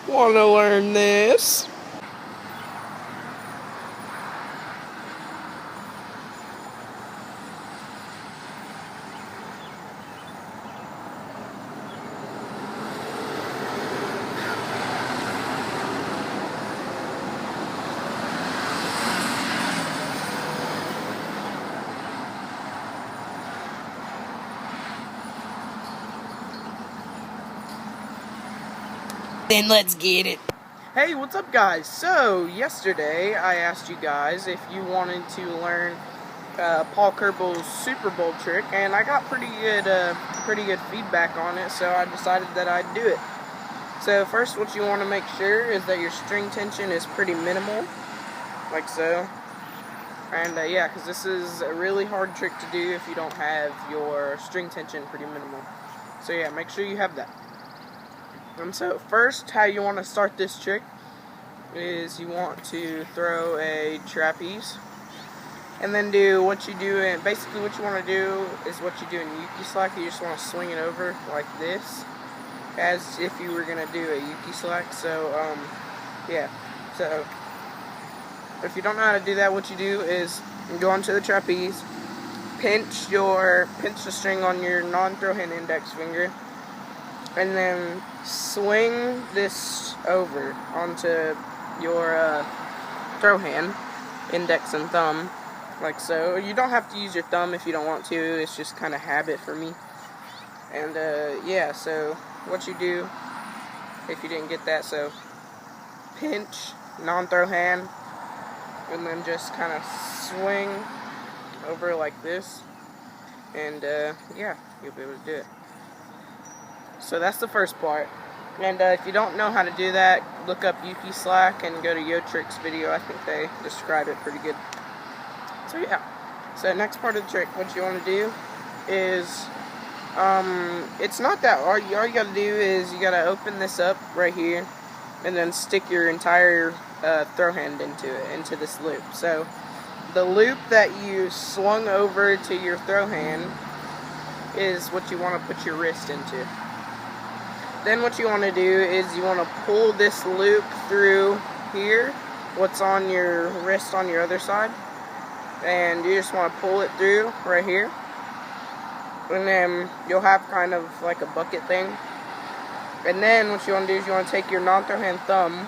Want to learn this? Then let's get it. Hey, what's up, guys? So, yesterday I asked you guys if you wanted to learn Paul Kerbel's Super Bowl trick, and I got pretty good feedback on it, so I decided that I'd do it. So, first, what you want to make sure is that your string tension is pretty minimal, like so. And yeah, because this is a really hard trick to do if you don't have your string tension pretty minimal. So yeah, make sure you have that. So first, how you want to start this trick is you want to throw a trapeze, and then do what you do, and basically what you want to do is what you do in Yuki slack. You just want to swing it over like this, as if you were going to do a Yuki slack. So yeah, so if you don't know how to do that, what you do is you go onto the trapeze, pinch the string on your non-throw hand index finger, and then swing this over onto your throw hand, index and thumb, like so. You don't have to use your thumb if you don't want to, it's just kind of habit for me. And yeah, so what you do, if you didn't get that, so pinch, non-throw hand, and then just kind of swing over like this, and yeah, you'll be able to do it. So that's the first part. And if you don't know how to do that, look up Yuki Slack and go to Yotrick's video. I think they describe it pretty good. So yeah. So next part of the trick, what you want to do is, it's not that hard. All you got to do is you got to open this up right here, and then stick your entire throw hand into this loop. So the loop that you swung over to your throw hand is what you want to put your wrist into. Then what you want to do is you want to pull this loop through here, what's on your wrist on your other side, and you just want to pull it through right here, and then you'll have kind of like a bucket thing. And then what you want to do is you want to take your non-throw hand thumb,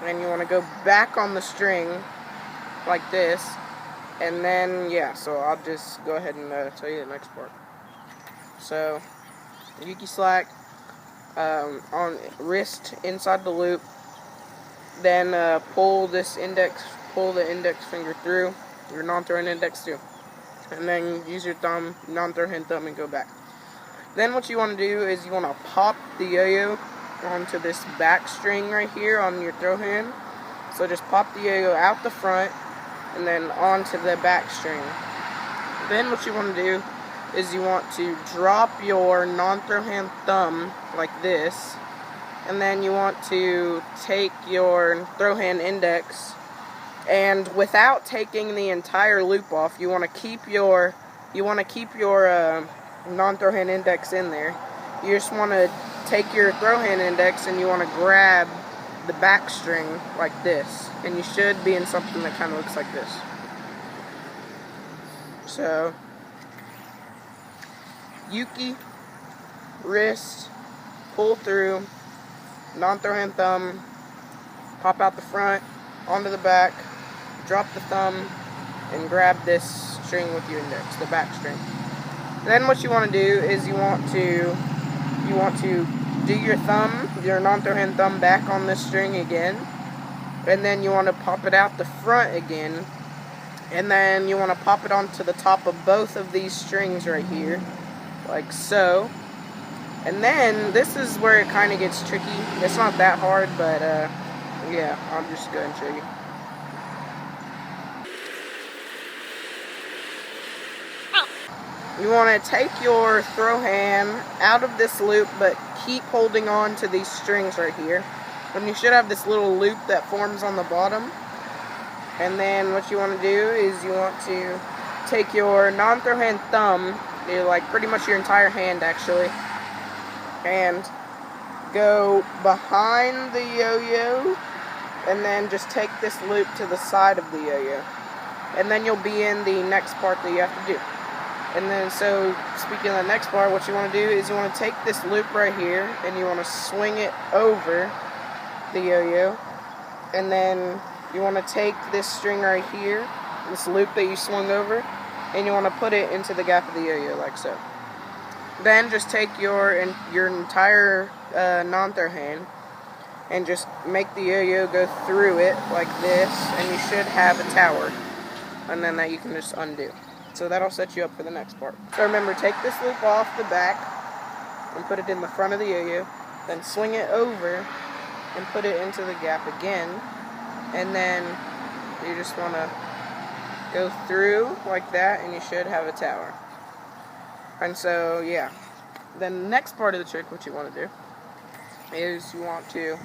and you want to go back on the string like this, and then yeah, so I'll just go ahead and tell you the next part. So Yuki slack, on wrist inside the loop, then pull the index finger through your non-throw hand index through, and then use your thumb, non-throw hand thumb, and go back. Then what you want to do is you want to pop the yo-yo onto this back string right here on your throw hand. So just pop the yo-yo out the front and then onto the back string. Then what you want to do is you want to drop your non-throw hand thumb like this, and then you want to take your throw hand index, and without taking the entire loop off, you want to keep your non-throw hand index in there. You just want to take your throw hand index and you want to grab the back string like this, and you should be in something that kind of looks like this. So Yuki, wrist, pull through, non-throw hand thumb, pop out the front, onto the back, drop the thumb, and grab this string with your index, the back string. Then what you want to do is you want to do your thumb, your non-throw hand thumb back on this string again, and then you want to pop it out the front again, and then you want to pop it onto the top of both of these strings right here, like so. And then this is where it kind of gets tricky. It's not that hard, but yeah, I'll just go and show you. You want to take your throw hand out of this loop, but keep holding on to these strings right here. And you should have this little loop that forms on the bottom. And then what you want to do is you want to take your non-throw hand thumb, like pretty much your entire hand actually, and go behind the yo-yo, and then just take this loop to the side of the yo-yo. And then you'll be in the next part that you have to do. And then, so, speaking of the next part, what you want to do is you want to take this loop right here, and you want to swing it over the yo-yo. And then you want to take this string right here, this loop that you swung over, and you want to put it into the gap of the yo-yo, like so. Then just take your entire non-throw hand and just make the yo-yo go through it like this, and you should have a tower. And then that you can just undo. So that'll set you up for the next part. So remember, take this loop off the back and put it in the front of the yo-yo, then swing it over and put it into the gap again, and then you just want to go through like that, and you should have a tower. And so, yeah. Then the next part of the trick, what you want to do is you want to,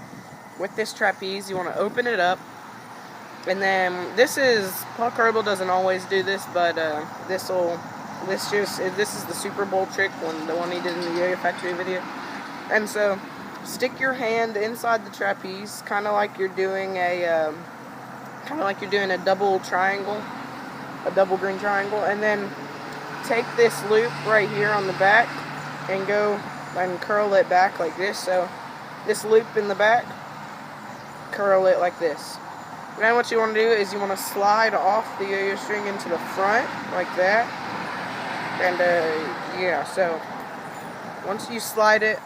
with this trapeze, you want to open it up. And then this is, Paul Kerbel doesn't always do this, but this is the Super Bowl trick, the one he did in the Yo-Yo Factory video. And so, stick your hand inside the trapeze, kind of like you're doing a double triangle, a double green triangle, and then take this loop right here on the back and go and curl it back like this. So this loop in the back, curl it like this. And then what you want to do is you want to slide off the yo-yo string into the front like that. And yeah, so once you slide it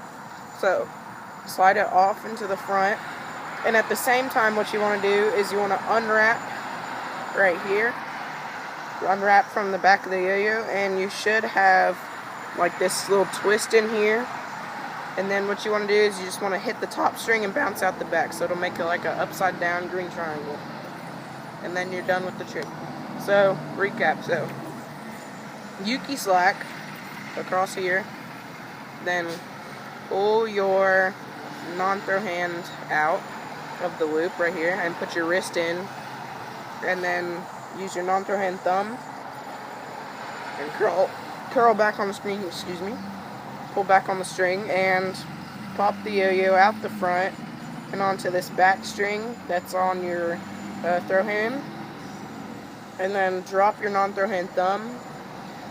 off into the front, and at the same time what you want to do is you want to unwrap right here. Unwrap from the back of the yo-yo, and you should have like this little twist in here. And then what you want to do is you just want to hit the top string and bounce out the back, so it'll make it like an upside down green triangle. And then you're done with the trick. So, recap. So, Yuki slack across here, then pull your non-throw hand out of the loop right here and put your wrist in, and then use your non-throw hand thumb and curl back on the string, pull back on the string and pop the yo-yo out the front and onto this back string that's on your throw hand, and then drop your non-throw hand thumb.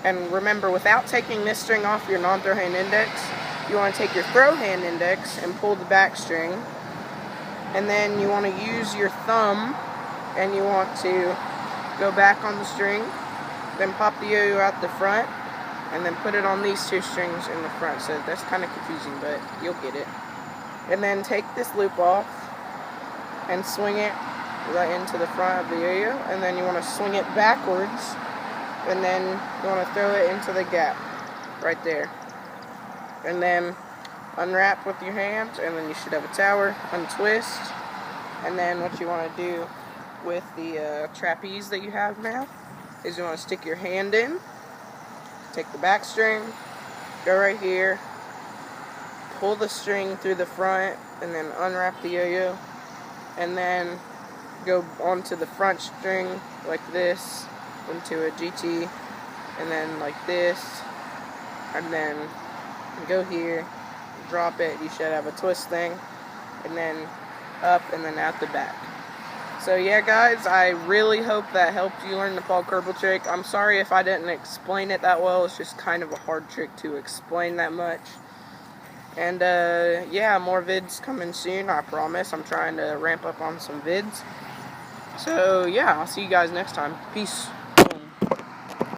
And remember, without taking this string off your non-throw hand index, you want to take your throw hand index and pull the back string, and then you want to use your thumb and you want to go back on the string, then pop the yo-yo out the front, and then put it on these two strings in the front. So that's kind of confusing, but you'll get it. And then take this loop off and swing it right into the front of the yo-yo, and then you want to swing it backwards, and then you want to throw it into the gap right there. And then unwrap with your hands, and then you should have a tower. Untwist, and then what you want to do with the trapeze that you have now is you want to stick your hand in, take the back string, go right here, pull the string through the front, and then unwrap the yo-yo, and then go onto the front string like this into a GT, and then like this, and then go here, drop it, you should have a twist thing, and then up and then out the back. So yeah guys, I really hope that helped you learn the Paul Kerbel trick. I'm sorry if I didn't explain it that well. It's just kind of a hard trick to explain that much. And yeah, more vids coming soon, I promise. I'm trying to ramp up on some vids. So yeah, I'll see you guys next time. Peace.